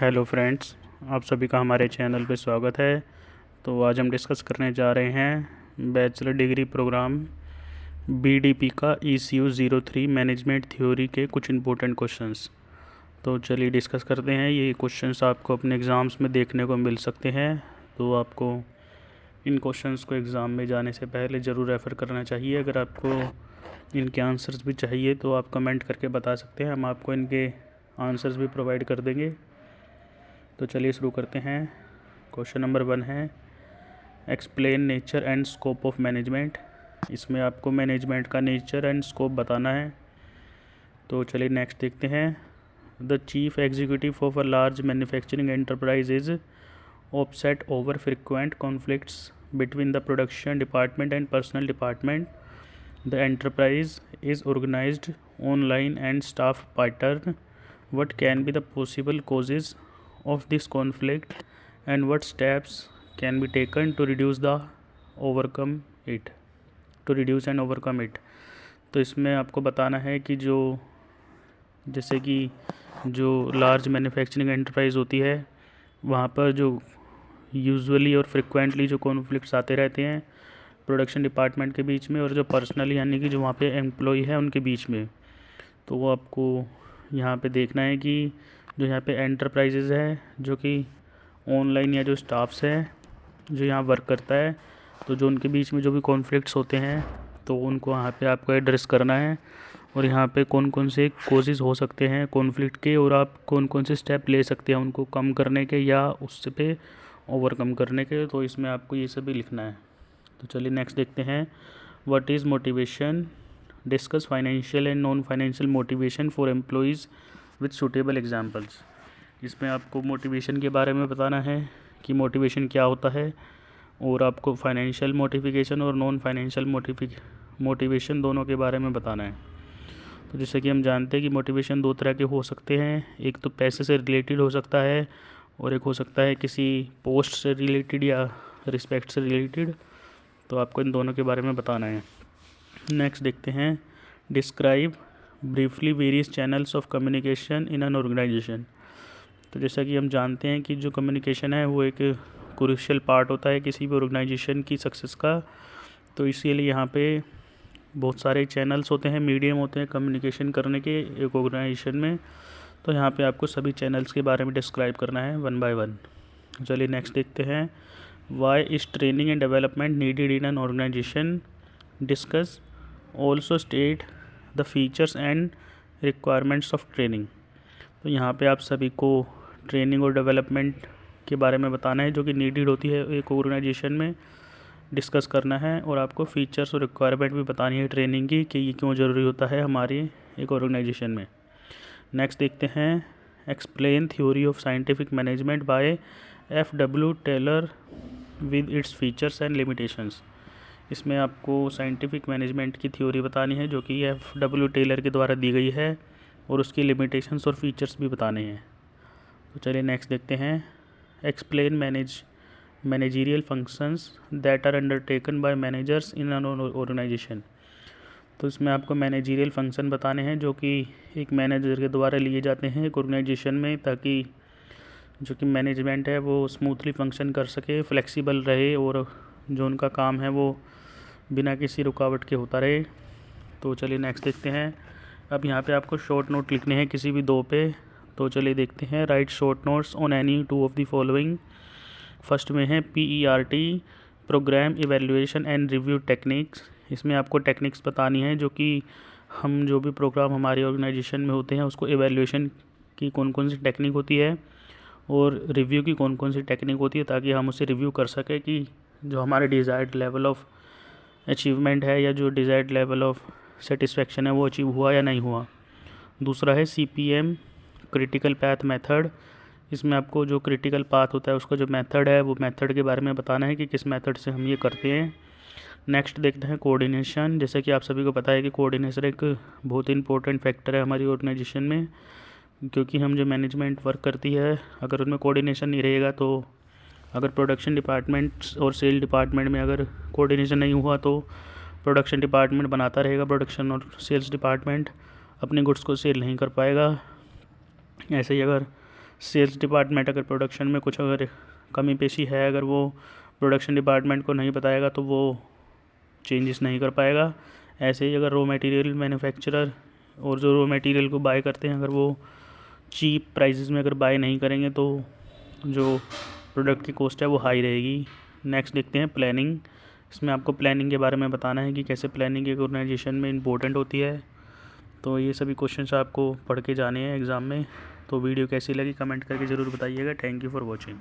Hello friends, आप सभी का हमारे चैनल पे स्वागत है। तो आज हम डिस्कस करने जा रहे हैं बैचलर डिग्री प्रोग्राम बीडीपी का ECU 03 मैनेजमेंट थ्योरी के कुछ इम्पोर्टेंट क्वेश्चंस। तो चलिए डिस्कस करते हैं। ये क्वेश्चंस आपको अपने एग्ज़ाम्स में देखने को मिल सकते हैं, तो आपको इन क्वेश्चंस को एग्ज़ाम में जाने से पहले ज़रूर रेफ़र करना चाहिए। अगर आपको इनके आंसर्स भी चाहिए तो आप कमेंट करके बता सकते हैं, हम आपको इनके आंसर्स भी प्रोवाइड कर देंगे। तो चलिए शुरू करते हैं। क्वेश्चन नंबर 1 है explain nature and scope of management. इसमें आपको मैनेजमेंट का नेचर एंड स्कोप बताना है। तो चलिए नेक्स्ट देखते हैं। The chief executive of a large manufacturing enterprise is offset over frequent conflicts between the production department and personnel department. The enterprise is organised online and staff pattern. What can be the possible causes of this conflict and what steps can be taken to reduce and overcome it। तो इसमें आपको बताना है कि जैसे कि जो large manufacturing enterprise होती है वहाँ पर जो यूजुअली और फ्रिक्वेंटली जो कॉन्फ्लिक्ट्स आते रहते हैं प्रोडक्शन डिपार्टमेंट के बीच में और जो पर्सनली यानी कि जो वहाँ पे एम्प्लॉय है उनके बीच में, तो वो आपको यहाँ पे देखना है कि जो यहाँ पे एंटरप्राइजेज़ है जो कि ऑनलाइन या जो स्टाफ्स है जो यहाँ वर्क करता है, तो जो उनके बीच में जो भी कॉन्फ्लिक्ट्स होते हैं तो उनको यहाँ पे आपको एड्रेस करना है। और यहाँ पे कौन कौन से कोजेज़ हो सकते हैं कॉन्फ्लिक्ट के और आप कौन कौन से स्टेप ले सकते हैं उनको कम करने के या उससे पे ओवरकम करने के। तो इसमें आपको ये सभी लिखना है। तो चलिए नेक्स्ट देखते हैं। What is motivation. Discuss financial and non financial motivation for employees with suitable examples. इसमें आपको मोटिवेशन के बारे में बताना है कि मोटिवेशन क्या होता है और आपको फाइनेंशियल मोटिवेशन और नॉन फाइनेंशियल मोटिवेशन दोनों के बारे में बताना है। तो जैसे कि हम जानते हैं कि मोटिवेशन दो तरह के हो सकते हैं, एक तो पैसे से रिलेटेड हो सकता है और एक हो सकता है किसी पोस्ट से रिलेटेड या रिस्पेक्ट से रिलेटेड। तो आपको इन दोनों के बारे में बताना है। नेक्स्ट देखते हैं। Describe briefly various channels of communication in an organisation. तो जैसा कि हम जानते हैं कि जो कम्युनिकेशन है वो एक क्रूशियल पार्ट होता है किसी भी ऑर्गेनाइजेशन की सक्सेस का। तो इसीलिए यहाँ पे बहुत सारे चैनल्स होते हैं, मीडियम होते हैं कम्युनिकेशन करने के एक ऑर्गेनाइजेशन में। तो यहाँ पे आपको सभी चैनल्स के बारे में डिस्क्राइब करना है 1 बाय 1। चलिए नेक्स्ट देखते हैं। Why is training and development needed in an organisation. Discuss also state the features and requirements of training. तो यहाँ पे आप सभी को ट्रेनिंग और डेवलपमेंट के बारे में बताना है जो कि नीडेड होती है एक ऑर्गेनाइजेशन में, डिस्कस करना है। और आपको फीचर्स और रिक्वायरमेंट भी बतानी है ट्रेनिंग की कि ये क्यों ज़रूरी होता है हमारी एक ऑर्गेनाइजेशन में। नेक्स्ट देखते हैं। Explain theory of scientific management by F.W. Taylor with its features and limitations. इसमें आपको साइंटिफिक मैनेजमेंट की थ्योरी बतानी है जो कि F.W. टेलर के द्वारा दी गई है और उसकी लिमिटेशंस और फीचर्स भी बताने हैं। तो चलिए नेक्स्ट देखते हैं। Explain managerial functions that are undertaken by managers in an organisation. तो इसमें आपको मैनेजरियल फंक्शन बताने हैं जो कि एक मैनेजर के द्वारा लिए जाते हैं एक ऑर्गेनाइजेशन में, ताकि जो कि मैनेजमेंट है वो स्मूथली फंक्शन कर सके, फ्लेक्सिबल रहे और जो उनका काम है वो बिना किसी रुकावट के होता रहे। तो चलिए नेक्स्ट देखते हैं। अब यहाँ पे आपको शॉर्ट नोट लिखने हैं किसी भी दो पे। तो चलिए देखते हैं। Write short notes on any 2 of the following. First में है PERT programme evaluation and review techniques. इसमें आपको टेक्निक्स बतानी है जो कि हम जो भी प्रोग्राम हमारी ऑर्गेनाइजेशन में होते हैं उसको इवेल्युएशन की कौन कौन सी टेक्निक होती है और रिव्यू की कौन कौन सी टेक्निक होती है, ताकि हम उसे रिव्यू कर सकें कि जो हमारे डिज़ायर्ड लेवल ऑफ अचीवमेंट है या जो डिज़ायर्ड लेवल ऑफ सेटिस्फेक्शन है वो अचीव हुआ या नहीं हुआ। दूसरा है CPM क्रिटिकल पाथ मेथड। इसमें आपको जो क्रिटिकल पाथ होता है उसका जो मेथड है वो मेथड के बारे में बताना है कि किस मेथड से हम ये करते हैं। नेक्स्ट देखते हैं कोऑर्डिनेशन। जैसे कि आप सभी को पता है कि कोऑर्डिनेशन एक बहुत इंपॉर्टेंट फैक्टर है हमारी ऑर्गेनाइजेशन में, क्योंकि हम जो मैनेजमेंट वर्क करती है अगर उनमें कोऑर्डिनेशन नहीं रहेगा तो अगर प्रोडक्शन डिपार्टमेंट और सेल डिपार्टमेंट में अगर कोऑर्डिनेशन नहीं हुआ तो प्रोडक्शन डिपार्टमेंट बनाता रहेगा, प्रोडक्शन और सेल्स डिपार्टमेंट अपने गुड्स को सेल नहीं कर पाएगा। ऐसे ही अगर सेल्स डिपार्टमेंट अगर प्रोडक्शन में कुछ अगर कमी पेशी है, अगर वो प्रोडक्शन डिपार्टमेंट को नहीं बताएगा तो वो चेंजेस नहीं कर पाएगा। ऐसे ही अगर रॉ मटेरियल मैन्युफैक्चरर और जो रॉ मटेरियल को बाय करते हैं, अगर वो चीप प्राइसेस में अगर बाय नहीं करेंगे तो जो प्रोडक्ट की कॉस्ट है वो हाई रहेगी। नेक्स्ट देखते हैं प्लानिंग। इसमें आपको प्लानिंग के बारे में बताना है कि कैसे प्लानिंग एक ऑर्गेनाइजेशन में इम्पोर्टेंट होती है। तो ये सभी क्वेश्चंस आपको पढ़ के जाने हैं एग्ज़ाम में। तो वीडियो कैसी लगी कमेंट करके ज़रूर बताइएगा। Thank you for watching.